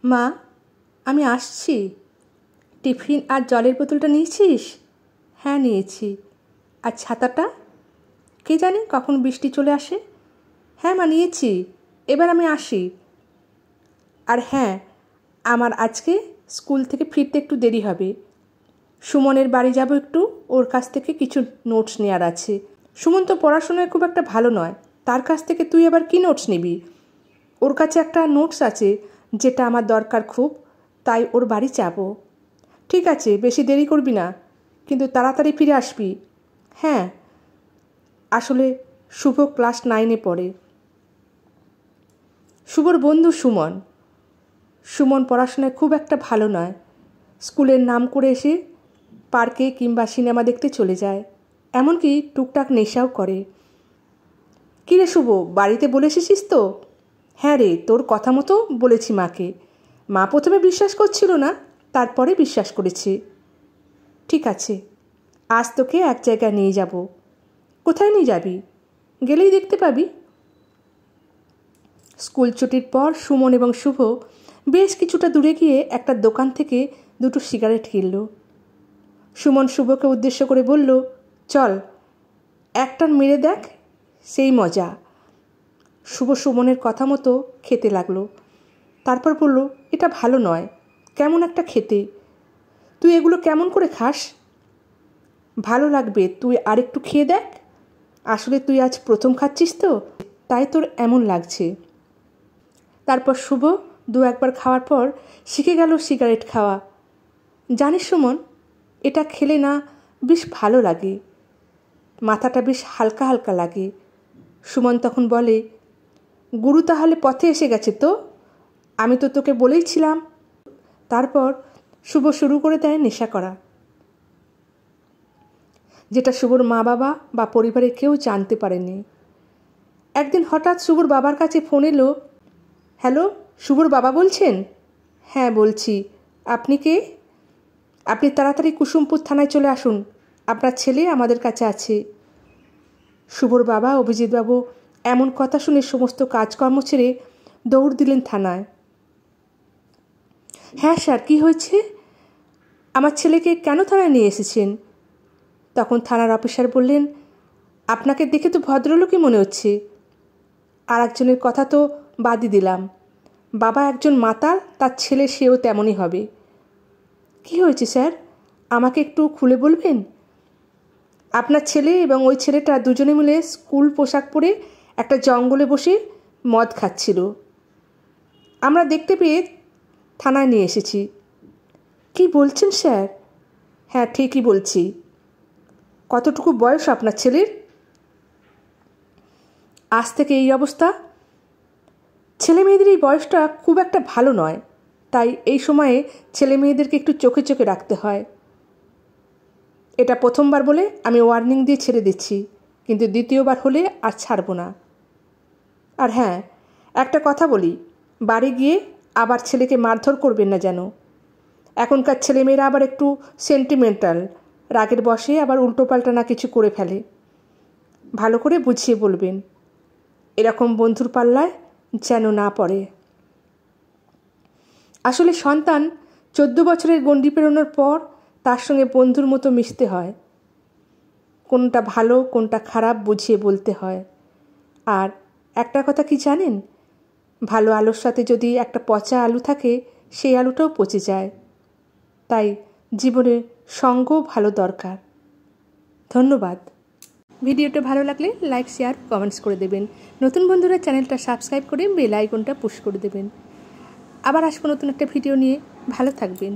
মা, আমি আসছি। টিফিন আর জলের বোতলটা নিয়েছিস? হ্যাঁ, নিয়েছি। আর ছাতাটা? কে জানে কখন বৃষ্টি চলে আসে। হ্যাঁ মা, নিয়েছি। এবার আমি আসি। আর হ্যাঁ, আমার আজকে স্কুল থেকে ফিরতে একটু দেরি হবে। সুমনের বাড়ি যাব একটু, ওর কাছ থেকে কিছু নোটস নেওয়ার আছে। সুমন তো পড়াশোনায় খুব একটা ভালো নয়, তার কাছ থেকে তুই আবার কী নোটস নিবি? ওর কাছে একটা নোটস আছে যেটা আমার দরকার খুব, তাই ওর বাড়ি যাব। ঠিক আছে, বেশি দেরি করবি না, কিন্তু তাড়াতাড়ি ফিরে আসবি। হ্যাঁ, আসলে শুভ ক্লাস 9-এ পড়ে। শুভর বন্ধু সুমন। সুমন পড়াশোনায় খুব একটা ভালো নয়। স্কুলের নাম করে এসে পার্কে কিংবা সিনেমা দেখতে চলে যায়, এমনকি টুকটাক নেশাও করে। কী রে শুভ, বাড়িতে বলে এসেছিস তো? হ্যাঁ রে, তোর কথা মতো বলেছি মাকে। মা প্রথমে বিশ্বাস করছিল না, তারপরে বিশ্বাস করেছে। ঠিক আছে, আজ তোকে এক জায়গায় নিয়ে যাব। কোথায় নিয়ে যাবি? গেলেই দেখতে পাবি। স্কুল ছুটির পর সুমন এবং শুভ বেশ কিছুটা দূরে গিয়ে একটা দোকান থেকে দুটো সিগারেট কিনল। সুমন শুভকে উদ্দেশ্য করে বলল, চল একটান মেরে দেখ, সেই মজা। শুভ সুমনের কথা মতো খেতে লাগলো। তারপর বলল, এটা ভালো নয়, কেমন একটা খেতে। তুই এগুলো কেমন করে খাস? ভালো লাগবে, তুই আরেকটু খেয়ে দেখ। আসলে তুই আজ প্রথম খাচ্ছিস তো, তাই তোর এমন লাগছে। তারপর শুভ দু একবার খাওয়ার পর শিখে গেল সিগারেট খাওয়া। জানিস সুমন, এটা খেলে না বেশ ভালো লাগে, মাথাটা বেশ হালকা হালকা লাগে। সুমন তখন বলে, গুরু তাহলে পথে এসে গেছে তো, আমি তো তোকে বলেইছিলাম। তারপর শুভ শুরু করে দেয় নেশা করা, যেটা শুভর মা বাবা বা পরিবারের কেউ জানতে পারেনি। একদিন হঠাৎ শুভর বাবার কাছে ফোন এলো। হ্যালো, শুভর বাবা বলছেন? হ্যাঁ বলছি, আপনি কে? আপনি তাড়াতাড়ি কুসুমপুর থানায় চলে আসুন, আপনার ছেলে আমাদের কাছে আছে। শুভর বাবা অভিজিৎবাবু এমন কথা শুনে সমস্ত কাজকর্ম ছেড়ে দৌড় দিলেন থানায়। হ্যাঁ স্যার, কী হয়েছে? আমার ছেলেকে কেন থানায় নিয়ে এসেছেন? তখন থানার অফিসার বললেন, আপনাকে দেখে তো ভদ্রলোকই মনে হচ্ছে। আর একজনের কথা তো বাদই দিলাম, বাবা একজন মাতাল, তার ছেলে সেও তেমনই হবে। কি হয়েছে স্যার, আমাকে একটু খুলে বলবেন? আপনার ছেলে এবং ওই ছেলেটা দুজনে মিলে স্কুল পোশাক পরে একটা জঙ্গলে বসে মদ খাচ্ছিল, আমরা দেখতে পেয়ে থানায় নিয়ে এসেছি। কি বলছেন স্যার? হ্যাঁ ঠিকই বলছি। কতটুকু বয়স আপনার ছেলের? আজ থেকে এই অবস্থা। ছেলে মেয়েদের এই বয়সটা খুব একটা ভালো নয়, তাই এই সময়ে ছেলে মেয়েদেরকে একটু চোখে চোখে রাখতে হয়। এটা প্রথমবার বলে আমি ওয়ার্নিং দিয়ে ছেড়ে দিচ্ছি, কিন্তু দ্বিতীয়বার হলে আর ছাড়ব না। আর হ্যাঁ, একটা কথা বলি, বাড়ি গিয়ে আবার ছেলেকে মারধর করবেন না যেন। এখনকার ছেলেমেয়েরা আবার একটু সেন্টিমেন্টাল, রাগের বশে আবার উল্টোপাল্টা না কিছু করে ফেলে। ভালো করে বুঝিয়ে বলবেন, এরকম বন্ধুর পাল্লায় যেন না পড়ে। আসলে সন্তান 14 বছরের গণ্ডি পেরোনোর পর তার সঙ্গে বন্ধুর মতো মিশতে হয়, কোনটা ভালো কোনটা খারাপ বুঝিয়ে বলতে হয়। আর একটা কথা কি জানেন, ভালো আলুর সাথে যদি একটা পচা আলু থাকে, সেই আলুটাও পচে যায়। তাই জীবনে সঙ্গও ভালো দরকার। ধন্যবাদ। ভিডিওটা ভালো লাগলে লাইক শেয়ার কমেন্টস করে দেবেন। নতুন বন্ধুরা চ্যানেলটা সাবস্ক্রাইব করে বেল আইকনটা পুশ করে দেবেন। আবার আসবো নতুন একটা ভিডিও নিয়ে। ভালো থাকবেন।